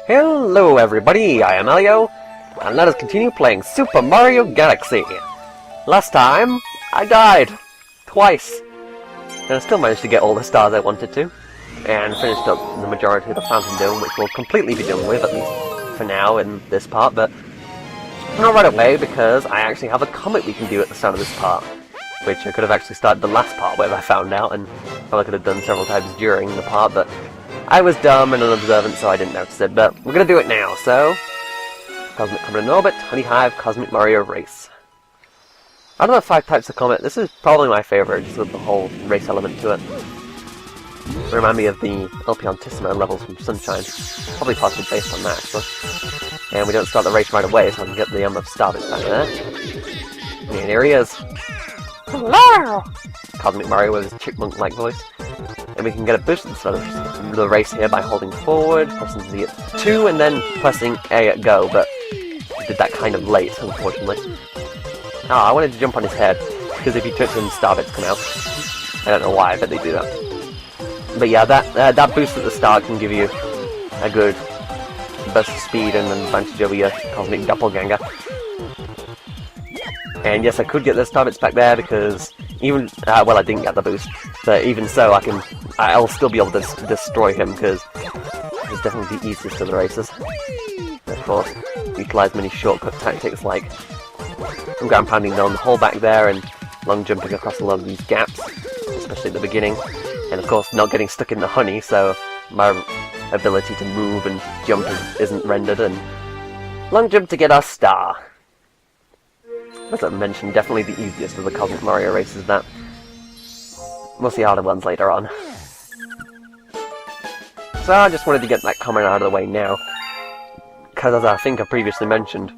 Hello everybody, I am Elio, and let us continue playing Super Mario Galaxy. Last time, I died. Twice. And I still managed to get all the stars I wanted to, and finished up the majority of the Fountain Dome, which we'll completely be done with, at least for now in this part, but not right away, because I actually have a comet we can do at the start of this part, which I could have actually started the last part where I found out, and probably could have done several times during the part, but I was dumb and unobservant, so I didn't notice it, but we're gonna do it now, so Cosmic Comet in Orbit, Honey Hive, Cosmic Mario Race. I don't know 5 types of comet. This is probably my favourite, just with the whole race element to it. Remind me of the Altissima levels from Sunshine. Probably possibly based on that, actually. And we don't start the race right away, so I can get the star bits back there. And here he is. Hello! Cosmic Mario with his chipmunk-like voice. And we can get a boost at the start of the race here by holding forward, pressing Z at 2, and then pressing A at go, but I did that kind of late, unfortunately. I wanted to jump on his head, because if he touches him, star bits come out. I don't know why, but they do that. But yeah, that boost at the start can give you a good burst of speed and an advantage over your Cosmic Doppelganger. And yes, I could get the star bits back there, because even, well, I didn't get the boost, but even so, I'll still be able to destroy him, because he's definitely the easiest of the races. Of course, utilize many shortcut tactics like ground pounding down the hole back there, and long jumping across a lot of these gaps, especially at the beginning, and of course not getting stuck in the honey, so my ability to move and jump isn't rendered, and long jump to get our star. As I mentioned, definitely the easiest of the Cosmic Mario races, that. We'll see harder ones later on. So I just wanted to get that comment out of the way now, because as I think I previously mentioned,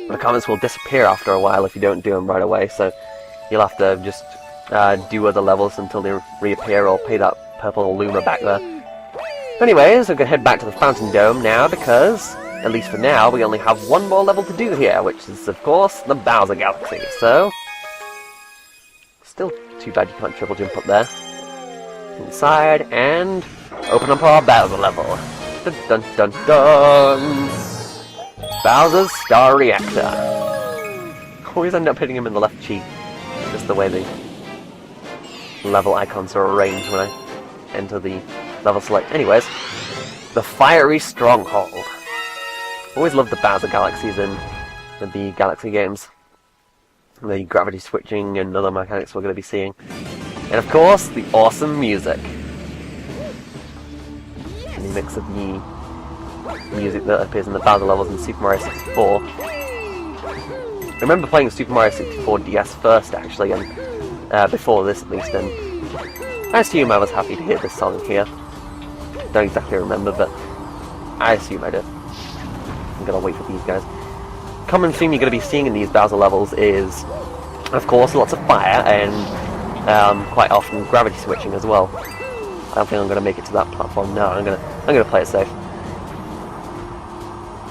the comments will disappear after a while if you don't do them right away, so you'll have to just do other levels until they reappear, or pay that purple Luma back there. Anyways, we're going to head back to the Fountain Dome now, because at least for now, we only have one more level to do here, which is, of course, the Bowser Galaxy, so still too bad you can't triple jump up there. Inside, and open up our Bowser level. Dun dun dun dun! Bowser's Star Reactor. Always end up hitting him in the left cheek, just the way the level icons are arranged when I enter the level select. Anyways, the Fiery Stronghold. Always loved the Bowser Galaxies in the Galaxy games. The gravity switching and other mechanics we're going to be seeing. And of course, the awesome music. A mix of the music that appears in the Bowser levels in Super Mario 64. I remember playing Super Mario 64 DS first, actually, and before this at least, and I assume I was happy to hear this song here. Don't exactly remember, but I assume I did. I'm gonna wait for these guys. Common theme you're gonna be seeing in these Bowser levels is, of course, lots of fire and quite often gravity switching as well. I don't think I'm gonna make it to that platform. No, I'm gonna play it safe.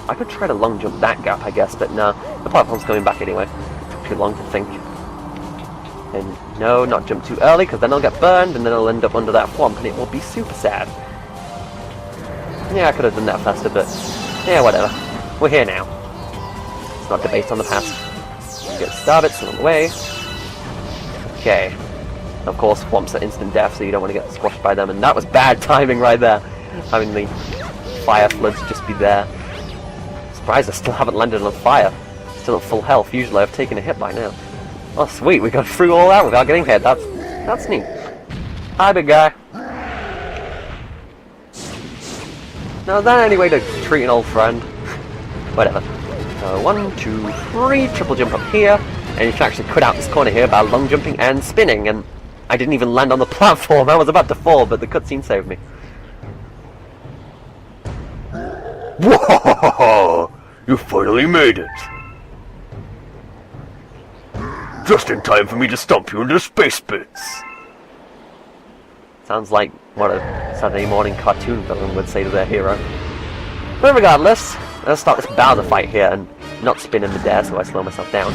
I could try to long jump that gap, I guess, but no, the platform's coming back anyway. It took too long to think. And no, not jump too early, because then I'll get burned, and then I'll end up under that swamp, and it will be super sad. Yeah, I could have done that faster, but yeah, whatever. We're here now. Let's not debate on the past. Get starbits along the way. Okay. Of course, swamps are instant death, so you don't want to get squashed by them, and that was bad timing right there. Having the fire floods just be there. Surprised I still haven't landed on fire. Still at full health. Usually I've taken a hit by now. Oh sweet, we got through all that without getting hit. That's neat. Hi, big guy. Now is that any way to treat an old friend? Whatever. So 1, 2, 3, triple jump up here, and you can actually cut out this corner here by long jumping and spinning, and I didn't even land on the platform. I was about to fall, but the cutscene saved me. Whoa! You finally made it! Just in time for me to stomp you into space bits! Sounds like what a Saturday morning cartoon villain would say to their hero. But regardless, let's start this Bowser fight here and not spin in midair, so I slow myself down.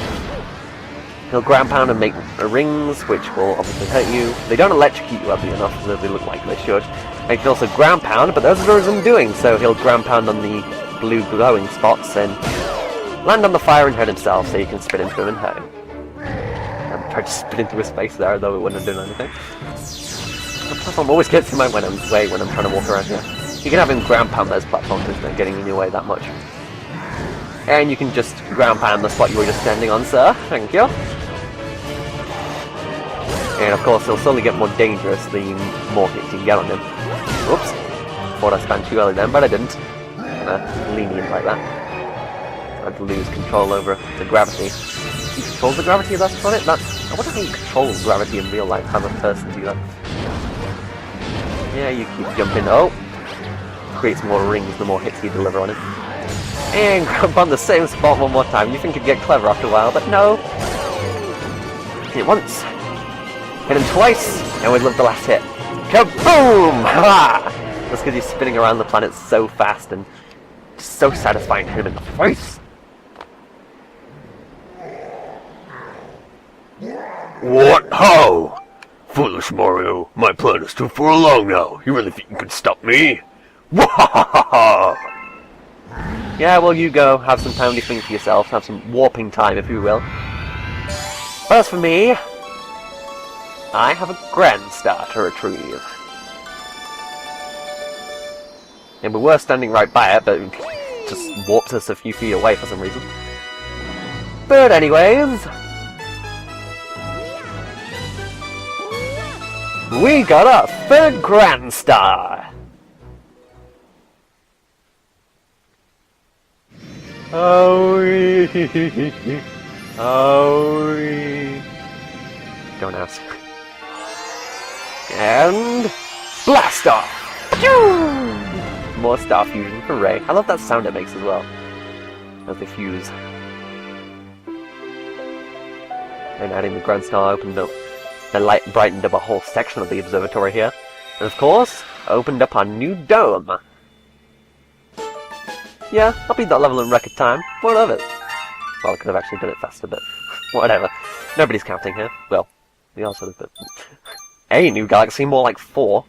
He'll ground pound and make rings, which will obviously hurt you. They don't electrocute you oddly enough, as they look like they should. And he can also ground pound, but those are his undoing, so he'll ground pound on the blue glowing spots and land on the fire and hurt himself, so you can spin into him and hurt him. I tried to spin into his face there, though it wouldn't have done anything. The platform always gets in my way when I'm trying to walk around here. You can have him ground pound those platforms, isn't it, getting in your way that much. And you can just ground pound the spot you were just standing on, sir. Thank you. And of course, he'll slowly get more dangerous the more hits you can get on him. Oops. Thought I spun too early then, but I didn't. Lenient like that. I'd lose control over the gravity. He controls the gravity, that's about it? I wonder how you control gravity in real life, have a person do that. Yeah, you keep jumping. Oh! Creates more rings the more hits you deliver on him. And grab on the same spot one more time. You think you'd get clever after a while, but no. Hit it once. Hit him twice, and we'd live the last hit. Kaboom! Ha! That's because he's spinning around the planet so fast and just so satisfying to hit him in the face. What? How? Foolish Mario, my plan is too far along now. You really think you can stop me? Wahahaha! Yeah, well, you go, have some time to think to yourself, have some warping time, if you will. But as for me, I have a Grand Star to retrieve. And we were standing right by it, but it just warped us a few feet away for some reason. But anyways, we got our third Grand Star! Oh, don't ask. And blast off! Pew! More star fusion, hooray! I love that sound it makes as well as they fuse. And adding the Grand Star opened up, the light brightened up a whole section of the observatory here, and of course opened up our new dome. Yeah, I'll beat that level in record time. What of it? Well, I could have actually done it faster, but whatever. Nobody's counting here. Well, we are sort of, but a new galaxy, more like 4.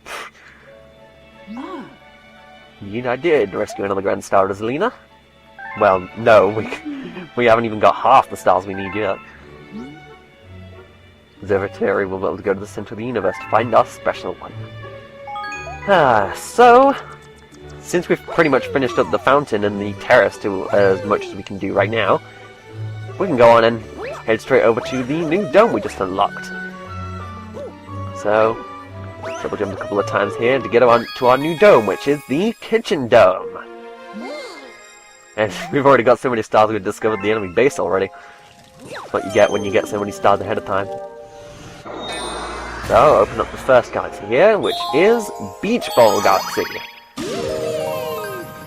I did rescue another Grand Star, Rosalina. Well, no, we haven't even got half the stars we need yet. Observatory will be able to go to the center of the universe to find our special one. So, since we've pretty much finished up the fountain and the terrace to as much as we can do right now, we can go on and head straight over to the new dome we just unlocked. So, triple jump a couple of times here to get on to our new dome, which is the kitchen dome. And we've already got so many stars we've discovered the enemy base already. That's what you get when you get so many stars ahead of time. So, open up the first galaxy here, which is Beach Ball Galaxy.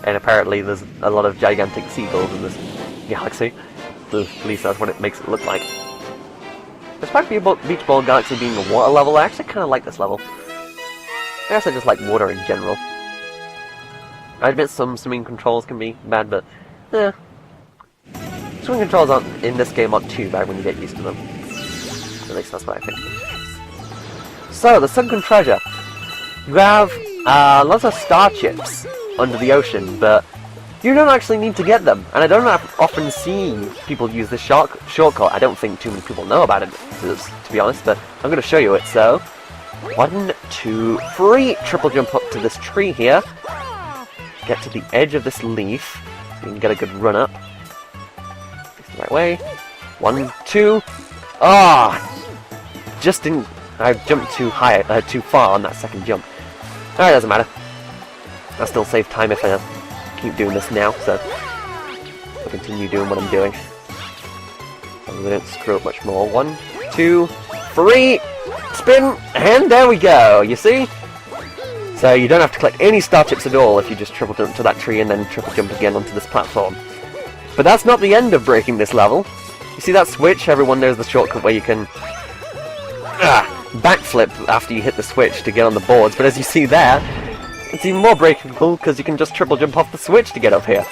And apparently there's a lot of gigantic seagulls in this galaxy. At least that's what it makes it look like. Despite Beach Ball Galaxy being a water level, I actually kind of like this level. I guess I just like water in general. I admit some swimming controls can be bad, but swimming controls in this game aren't too bad when you get used to them. At least that's what I think. So, the sunken treasure. You have lots of star chips under the ocean, but you don't actually need to get them. And I don't often see people use this shortcut. I don't think too many people know about it, to be honest, but I'm going to show you it. So, 1, 2, 3, triple jump up to this tree here. Get to the edge of this leaf, so you can get a good run up. It's the right way. 1, 2. Just didn't. I jumped too high, too far on that second jump. Alright, doesn't matter. I'll still save time if I keep doing this now, so I'll continue doing what I'm doing. So we don't screw up much more. 1, 2, 3, spin, and there we go, you see? So you don't have to collect any star chips at all if you just triple jump to that tree and then triple jump again onto this platform. But that's not the end of breaking this level. You see that switch? Everyone knows the shortcut where you can backflip after you hit the switch to get on the boards, but as you see there, it's even more breakable because you can just triple jump off the switch to get up here.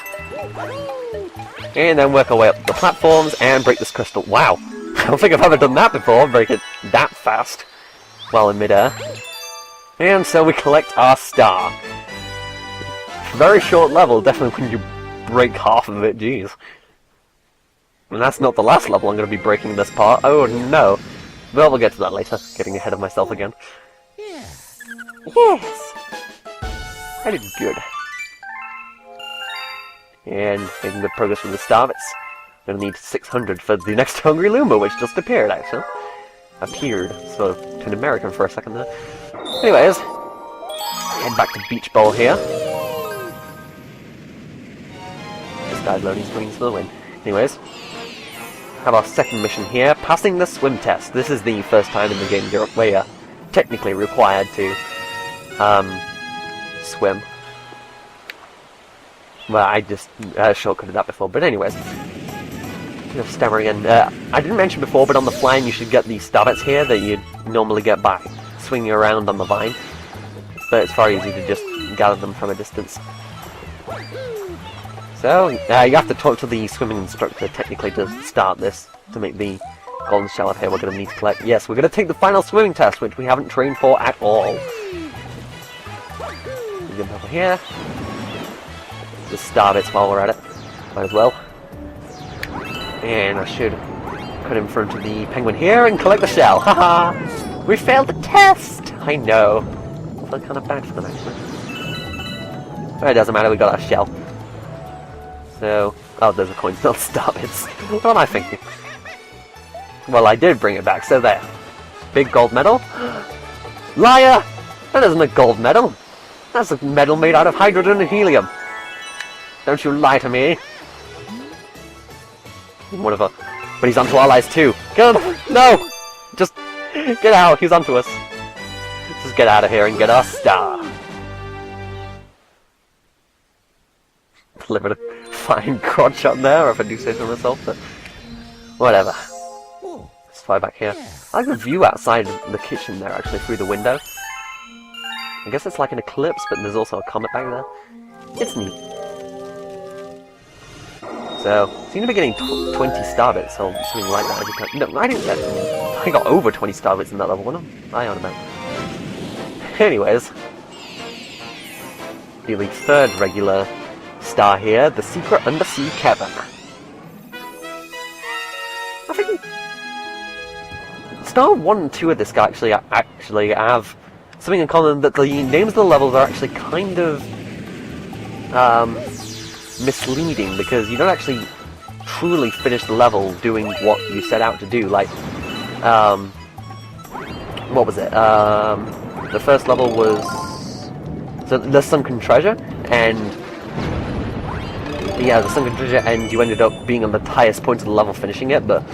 And then work our way up the platforms and break this crystal. Wow! I don't think I've ever done that before, break it that fast while in midair. And so we collect our star. Very short level, definitely when you break half of it, jeez. And that's not the last level I'm going to be breaking this part. Oh no. Well, we'll get to that later. Getting ahead of myself again. Yes! I did good. And making good progress with the star bits. I'm going to need 600 for the next Hungry Lumba, which just appeared, actually. Appeared. So, turned American for a second there. Anyways, head back to Beach Bowl here. This guy's loading screens for the win. Anyways, have our second mission here, passing the swim test. This is the first time in the game where you're technically required to swim. Well, I just shortcutted that before, but anyways. Stammering in. I didn't mention before, but on the flying you should get these starbits here that you'd normally get by swinging around on the vine. But it's far easier to just gather them from a distance. So, you have to talk to the swimming instructor technically to start this, to make the golden shell up here we're going to need to collect. Yes, we're going to take the final swimming test, which we haven't trained for at all. We jump over here. Just starbits while we're at it. Might as well. And I should cut in front of the penguin here and collect the shell. Haha! We failed the test! I know. I feel kind of bad for them actually. But it doesn't matter, we got our shell. So, oh, there's a coin still. Starbits. What am I thinking? Well, I did bring it back, so there. Big gold medal? Liar! That isn't a gold medal. That's a medal made out of hydrogen and helium. Don't you lie to me. Whatever. But he's onto our lies too. Get him! No! Just get out, he's onto us. Just get out of here and get our star. Delivered a fine crotch shot there, if I do say so myself, but whatever. Let's fly back here. I like the view outside the kitchen there, actually, through the window. I guess it's like an eclipse, but there's also a comet back there. It's neat. So, seem to be getting 20 star bits, or something like that. No, I didn't get... I got over 20 star bits in that level. What am I on about? Anyways. The third regular star here, the secret undersea cavern. I think... Star 1 and 2 of this guy actually have something in common, that the names of the levels are actually kind of... misleading, because you don't actually truly finish the level doing what you set out to do. Like, what was it? The first level was the sunken treasure, and yeah, the sunken treasure, and you ended up being on the highest point of the level finishing it. But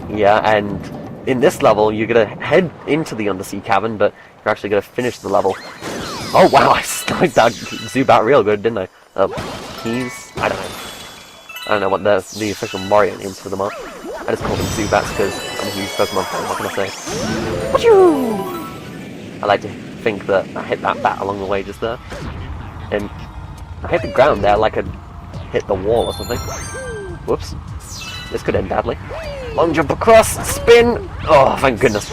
yeah, and in this level you're gonna head into the undersea cavern, but you're actually gonna finish the level. Oh wow, I sniped that Zubat real good, didn't I? Keys? I don't know what the official Mario names for them are. I just call them Zubats because I'm a huge Pokemon fan, what can I say? Wachoo! I like to think that I hit that bat along the way just there. And I hit the ground there like I'd hit the wall or something. Whoops. This could end badly. Long jump across, spin! Oh, thank goodness.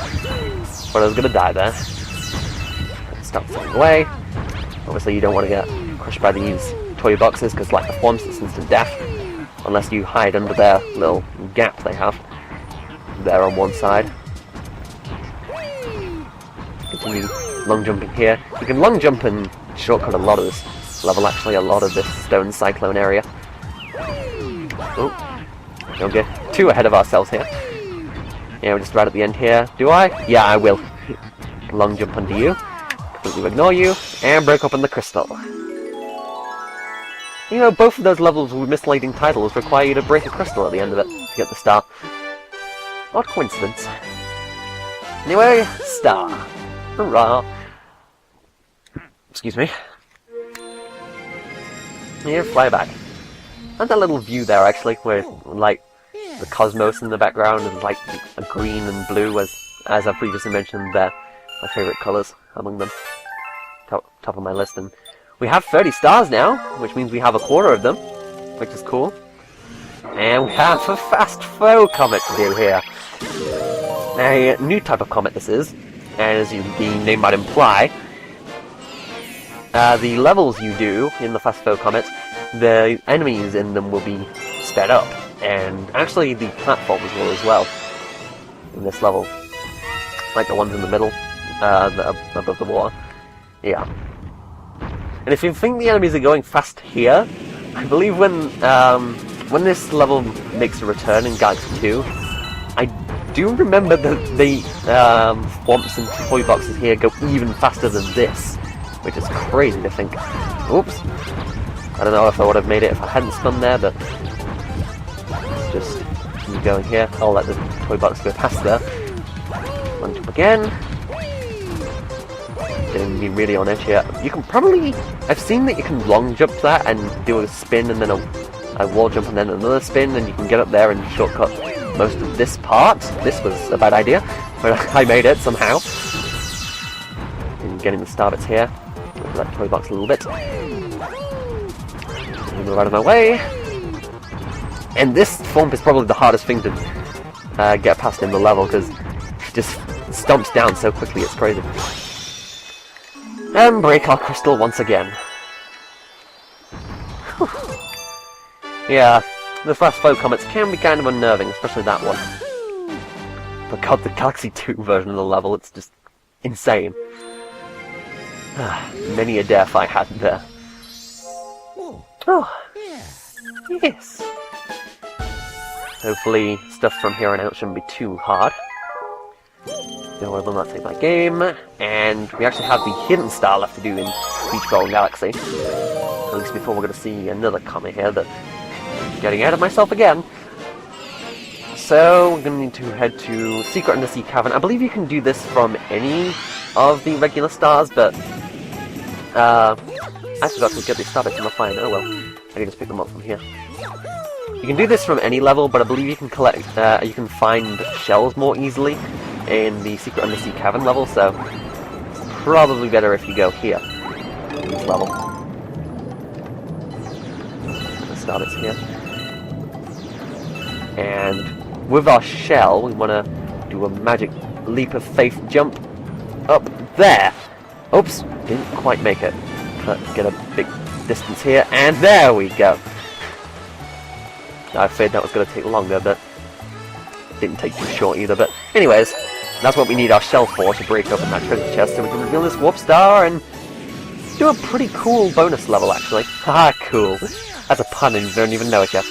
But I was gonna die there. Stop flying away. Obviously you don't want to get crushed by these toy boxes, because like the Thwomps, it's instant death. Unless you hide under their little gap they have. There on one side. Continue long jumping here. You can long jump and shortcut a lot of this level, actually, a lot of this stone cyclone area. Oh, don't get too ahead of ourselves here. Yeah, we're just right at the end here. Do I? Yeah, I will. Long jump under you. Completely ignore you, and break open the crystal. You know, both of those levels with misleading titles require you to break a crystal at the end of it to get the star. Odd coincidence. Anyway, star. Hurrah! Excuse me. Here, fly back. And that little view there, actually, where, like, the cosmos in the background is like a green and blue, as I previously mentioned, they're my favourite colours among them. Top of my list, and we have 30 stars now, which means we have a quarter of them, which is cool. And we have a fast foe comet to do here. A new type of comet this is. And as the name might imply, the levels you do in the Fast Foe Comet, the enemies in them will be sped up, and actually the platforms will as well in this level, like the ones in the middle, above the water. Yeah. And if you think the enemies are going fast here, I believe when this level makes a return in Galaxy 2, I do remember that the swamps and toy boxes here go even faster than this, which is crazy to think. Oops. I don't know if I would have made it if I hadn't spun there, but just keep going here. I'll let the toy box go past there. One jump again. Getting me really on edge here. You can probably... I've seen that you can long jump that and do a spin and then a wall jump and then another spin, and you can get up there and shortcut most of this part. This was a bad idea, but I made it somehow. And getting the starbits here. Look at that toy box a little bit. Move out of my way. And this form is probably the hardest thing to get past in the level, because it just stomps down so quickly, it's crazy. And break our crystal once again. Whew. Yeah, the Fast Foe Comets can be kind of unnerving, especially that one. But god, the Galaxy 2 version of the level, it's just insane. Many a death I had there. Oh, yes. Hopefully stuff from here on out shouldn't be too hard. No, I will not take my game. And we actually have the hidden star left to do in Beach Ball Galaxy. At least before we're going to see another comet here that... Getting ahead of myself again. So, we're going to need to head to Secret Undersea Cavern. I believe you can do this from any of the regular stars, but... I forgot to get these starbits in the fire. Oh well, I can just pick them up from here. You can do this from any level, but I believe you can collect, you can find shells more easily in the Secret Undersea Cavern level, so probably better if you go here in this level. The starbits here. And with our shell, we want to do a magic leap of faith jump up there. Oops, didn't quite make it. Get a big distance here, and there we go. I feared that was going to take longer, but didn't take too short either. But anyways, that's what we need our shell for, to break open that treasure chest, so we can reveal this warp star and do a pretty cool bonus level, actually. Haha, cool. That's a pun and you don't even know it yet.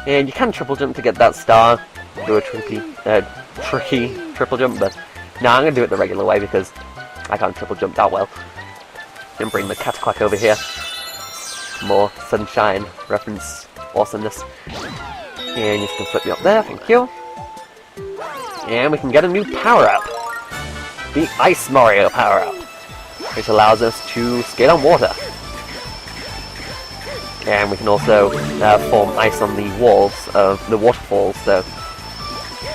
And you can triple jump to get that star. Do a tricky triple jump, but no, I'm going to do it the regular way because I can't triple jump that well. And bring the Cataquack over here. More sunshine reference awesomeness. And you can flip me up there, thank you. And we can get a new power-up. The Ice Mario power-up. Which allows us to skate on water. And we can also form ice on the walls of the waterfalls, so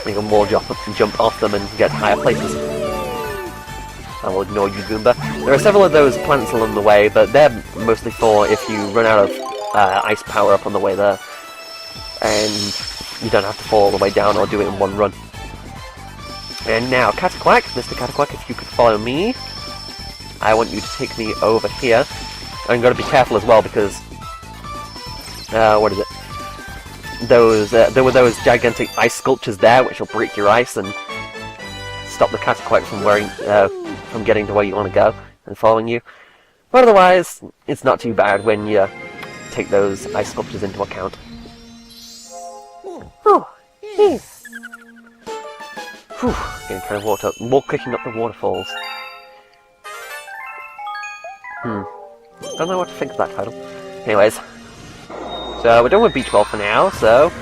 we can wall jump off them and get higher places. I will ignore you, Goomba. There are several of those plants along the way, but they're mostly for if you run out of ice power-up on the way there. And you don't have to fall all the way down or do it in one run. And now, Cataquack, Mr. Cataquack, if you could follow me. I want you to take me over here. I'm going to be careful as well because... what is it? There were those gigantic ice sculptures there which will break your ice and stop the Cataquack from getting to where you want to go and following you. But otherwise, it's not too bad when you take those ice sculptures into account. Oh, yes. Whew, getting kind of warped up, more clicking up the waterfalls. Don't know what to think of that title. Anyways, so we're done with Beach Ball for now, so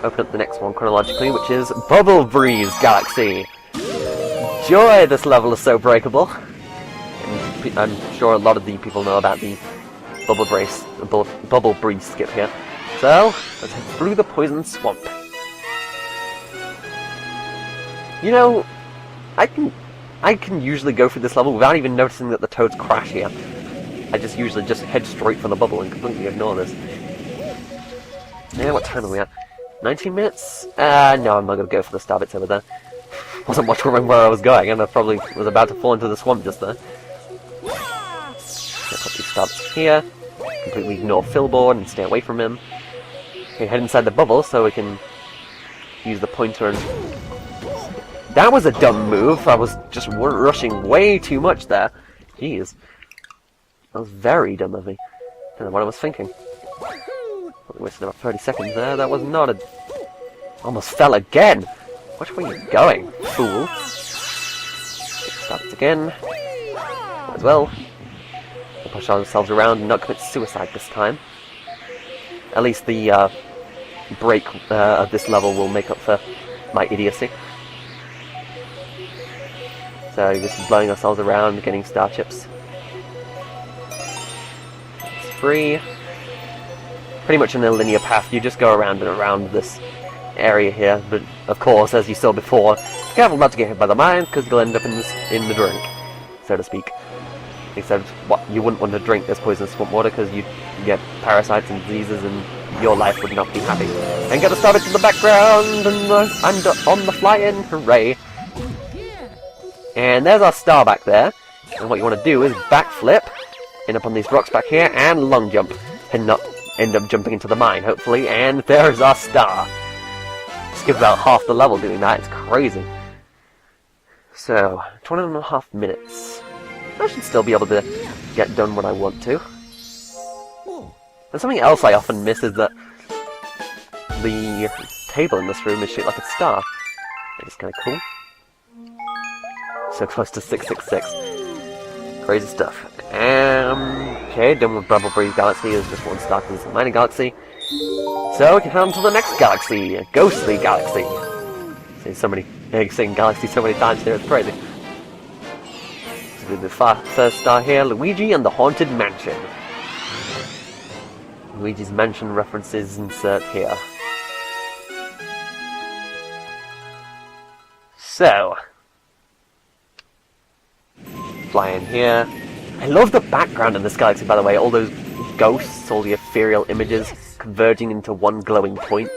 open up the next one chronologically, which is Bubble Breeze Galaxy. Joy, this level is so breakable. And I'm sure a lot of the people know about the Bubble Breeze skip here. So, let's head through the Poison Swamp. You know, I can usually go through this level without even noticing that the toads crash here. I just usually just head straight for the bubble and completely ignore this. Yeah, what time are we at? 19 minutes? No, I'm not going to go for the starbits over there. wasn't much remembering where I was going, and I probably was about to fall into the swamp just there. Put these stars here. Completely ignore Philboard and stay away from him. Okay, head inside the bubble so we can use the pointer and... That was a dumb move. I was just rushing way too much there. Jeez. That was very dumb of me. I don't know what I was thinking. Probably wasted about 30 seconds there. That was not a... Almost fell again! Which way are you going, fool? Starts again. Might as well. We'll push ourselves around and not commit suicide this time. At least the break of this level will make up for my idiocy. So just blowing ourselves around, getting star chips. It's free. Pretty much in a linear path, you just go around and around this area here, but of course, as you saw before, be careful not to get hit by the mines, because you'll end up in the drink, so to speak. Except, you wouldn't want to drink this poisonous swamp water, because you'd get parasites and diseases, and your life would not be happy. And get a start to the background, and I'm on the fly-in, hooray! And there's our star back there, and what you want to do is backflip, end up on these rocks back here, and long jump, and not end up jumping into the mine, hopefully, and there's our star! Skip about half the level doing that, it's crazy. So, 20.5 minutes. I should still be able to get done what I want to. And something else I often miss is that the table in this room is shaped like a star. It's kind of cool. So close to 666. Crazy stuff. Okay, done with Bubble Breeze Galaxy. There's just one star because it's a minor galaxy. So we can head on to the next galaxy, a ghostly galaxy. Saying galaxy so many times here, it's crazy. So we do the first star here, Luigi and the Haunted Mansion. Luigi's Mansion references insert here. So, fly in here. I love the background in this galaxy, by the way, all those ghosts, all the ethereal images converging into one glowing point.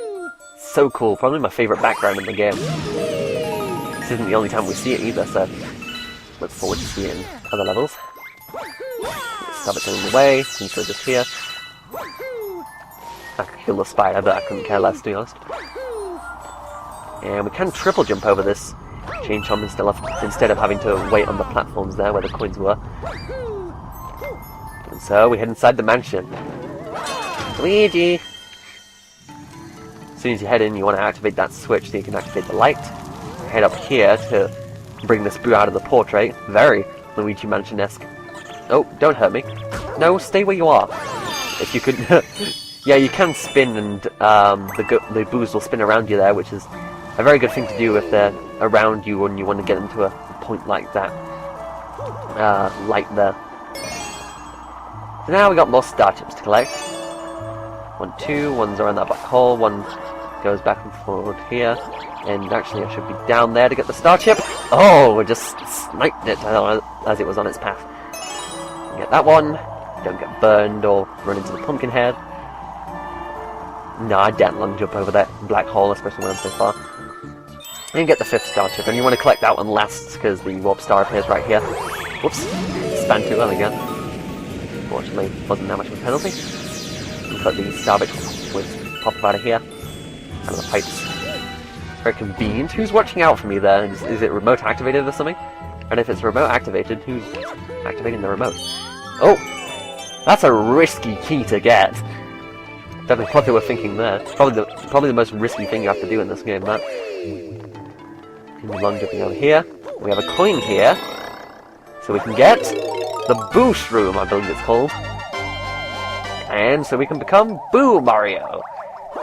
So cool, probably my favourite background in the game. This isn't the only time we see it either, so look forward to seeing it in other levels. Stop it in the way, since we're just here. I could kill the spider, but I couldn't care less, to be honest. And we can triple jump over this chain chomp instead of having to wait on the platforms there where the coins were. And so we head inside the mansion. Luigi! As soon as you head in, you want to activate that switch so you can activate the light. Head up here to bring this boo out of the portrait. Very Luigi Mansion-esque. Oh, don't hurt me. No, stay where you are. If you could... Yeah, you can spin and the boos will spin around you there, which is a very good thing to do if they're around you when you want to get into a point like that. Light there. So now we got more star chips to collect. 1, 2, one's around that black hole, one goes back and forward here. And actually I should be down there to get the star chip. Oh, we just sniped it as it was on its path. Get that one. Don't get burned or run into the pumpkin head. No, I daren't long jump over that black hole, especially when I'm so far. And get the 5th star chip, and you want to collect that one last, because the warp star appears right here. Whoops, span too early again. Unfortunately, wasn't that much of a penalty. We've got the star bit with pop up out of here. Out of the pipes. Very convenient. Who's watching out for me there? Is it remote activated or something? And if it's remote activated, who's activating the remote? Oh! That's a risky key to get. Don't know what they were thinking there. Probably the most risky thing you have to do in this game, that. Long jumping over here. We have a coin here. So we can get the boost room, I believe it's called. And so we can become Boo Mario.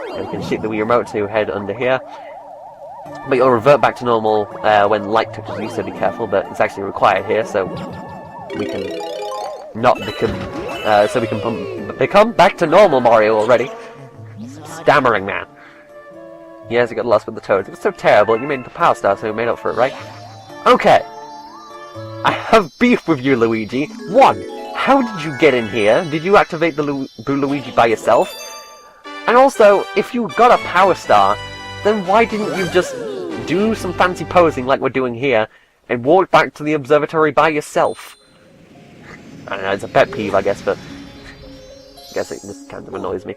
And we can shoot the Wii Remote to head under here. But you'll revert back to normal when light touches you, so be careful, but it's actually required here, so we can not become so we can become back to normal Mario already. Stammering man. Yes, I got lost with the toads. It was so terrible. You made the Power Star, so you made up for it, right? Okay. I have beef with you, Luigi. 1. How did you get in here? Did you activate the Boo Luigi by yourself? And also, if you got a Power Star, then why didn't you just do some fancy posing like we're doing here, and walk back to the observatory by yourself. I don't know, it's a pet peeve, I guess, but I guess it just kind of annoys me.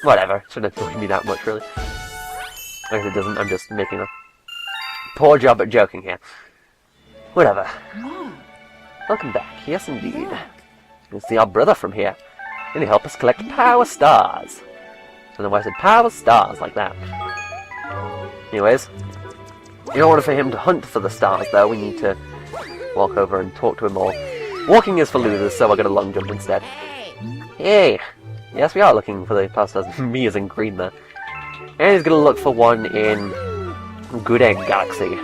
Whatever, shouldn't annoy me that much, really. I guess it doesn't, I'm just making a poor job at joking here. Whatever. Welcome back, yes indeed. You can see our brother from here. And he help us collect power stars. I don't know why I said power stars like that. Anyways, in order for him to hunt for the stars, though, we need to walk over and talk to him all. Walking is for losers, so we're going to long jump instead. Hey! Yes, we are looking for the power stars. Me is in green there. And he's going to look for one in Good Egg Galaxy.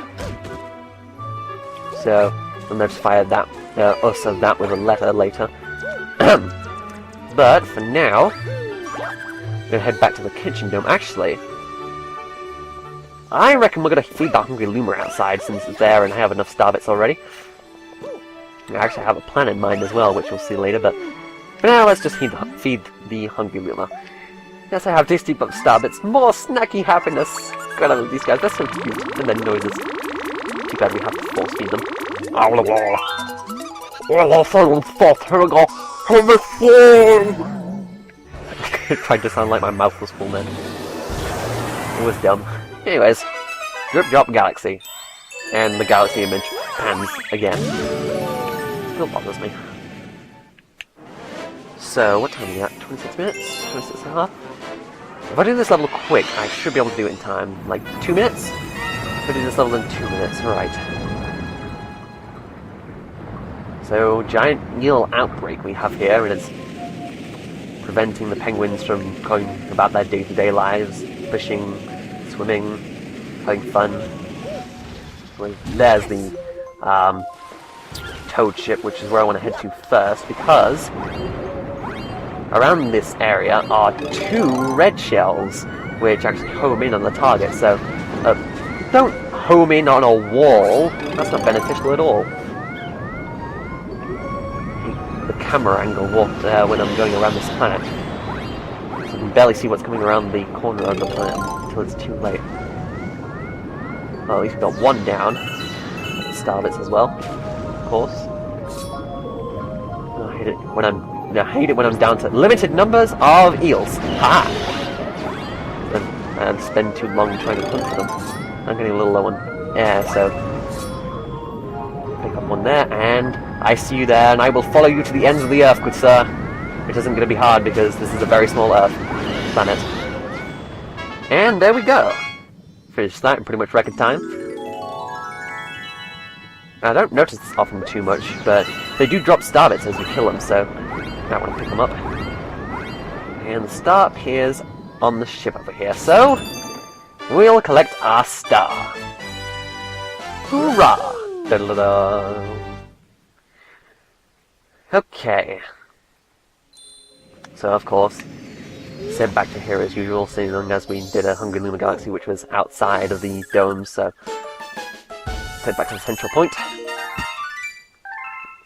So, we'll notify that, us of that with a letter later. But, for now, we're going to head back to the kitchen dome. Actually, I reckon we're going to feed that hungry loomer outside since it's there and I have enough star bits already. I actually have a plan in mind as well, which we'll see later, but for now, let's just feed the hungry loomer. Yes, I have tasty star bits, more snacky happiness. God, I love these guys, they're so cute, and their noises. Too bad we have to force feed them. I tried to sound like my mouth was full then. It was dumb. Anyways, Drip Drop Galaxy. And the galaxy image pans again. Still bothers me. So, what time are we at? 26 minutes? 26 and a half? If I do this level quick, I should be able to do it in time. Like, 2 minutes? If I do this level in 2 minutes, alright. So, giant eel outbreak we have here, and it's preventing the penguins from going about their day-to-day lives, fishing, swimming, having fun. There's the toad ship, which is where I want to head to first, because around this area are 2 red shells, which actually home in on the target, so don't home in on a wall, that's not beneficial at all. The camera angle when I'm going around this planet, so I can barely see what's coming around the corner of the planet until it's too late. Well, at least we've got 1 down. Star bits as well, of course. I hate it when I'm down to limited numbers of eels. Ha! And spend too long trying to hunt for them. I'm getting a little low on air, so pick up 1 there, and I see you there, and I will follow you to the ends of the earth, good sir. Which isn't going to be hard because this is a very small Earth planet. And there we go. Finished that in pretty much record time. I don't notice this often too much, but they do drop star bits as you kill them, so I want to pick them up. And the star appears on the ship over here, so we'll collect our star. Hoorah! Da-da-da. Okay. So, of course, sent back to here as usual, seeing as we did a Hungry Luma Galaxy, which was outside of the dome, so sent back to the central point.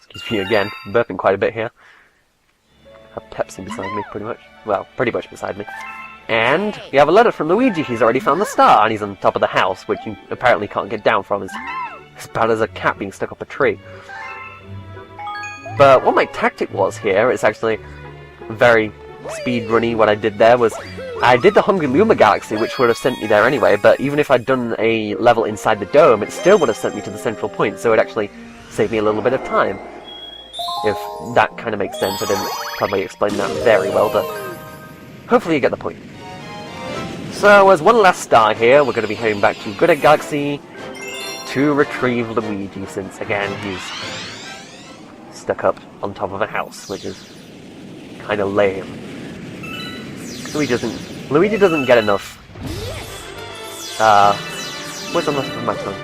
Excuse me again, burping quite a bit here. I have Pepsi beside me, pretty much. Well, pretty much beside me. And we have a letter from Luigi. He's already found the star, and he's on top of the house, which you apparently can't get down from. It's as bad as a cat being stuck up a tree. But what my tactic was here is actually very speedrunny. What I did there was I did the Hungry Luma Galaxy, which would have sent me there anyway, but even if I'd done a level inside the dome, it still would have sent me to the central point, so it actually saved me a little bit of time. If that kind of makes sense. I didn't probably explain that very well, but hopefully you get the point. So as one last star here, we're going to be heading back to Good Egg Galaxy to retrieve Luigi, since again he's stuck up on top of a house, which is kind of lame. Luigi doesn't get enough. What's on the tip of my tongue?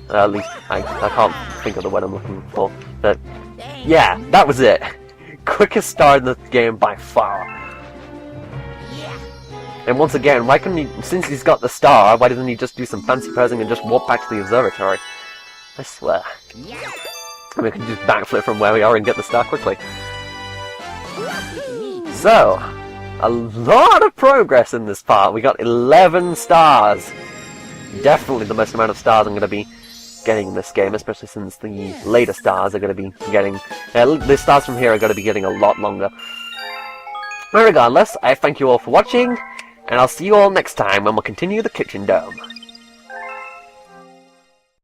At least I can't think of the word I'm looking for. But yeah, that was it. Quickest star in the game by far. And once again, why couldn't he? Since he's got the star, why doesn't he just do some fancy posing and just walk back to the observatory? I swear. And we can just backflip from where we are and get the star quickly. So, a lot of progress in this part. We got 11 stars. definitely the most amount of stars I'm going to be getting in this game, especially since the later stars are going to be getting... the stars from here are going to be getting a lot longer. But regardless, I thank you all for watching, and I'll see you all next time when we'll continue the Kitchen Dome.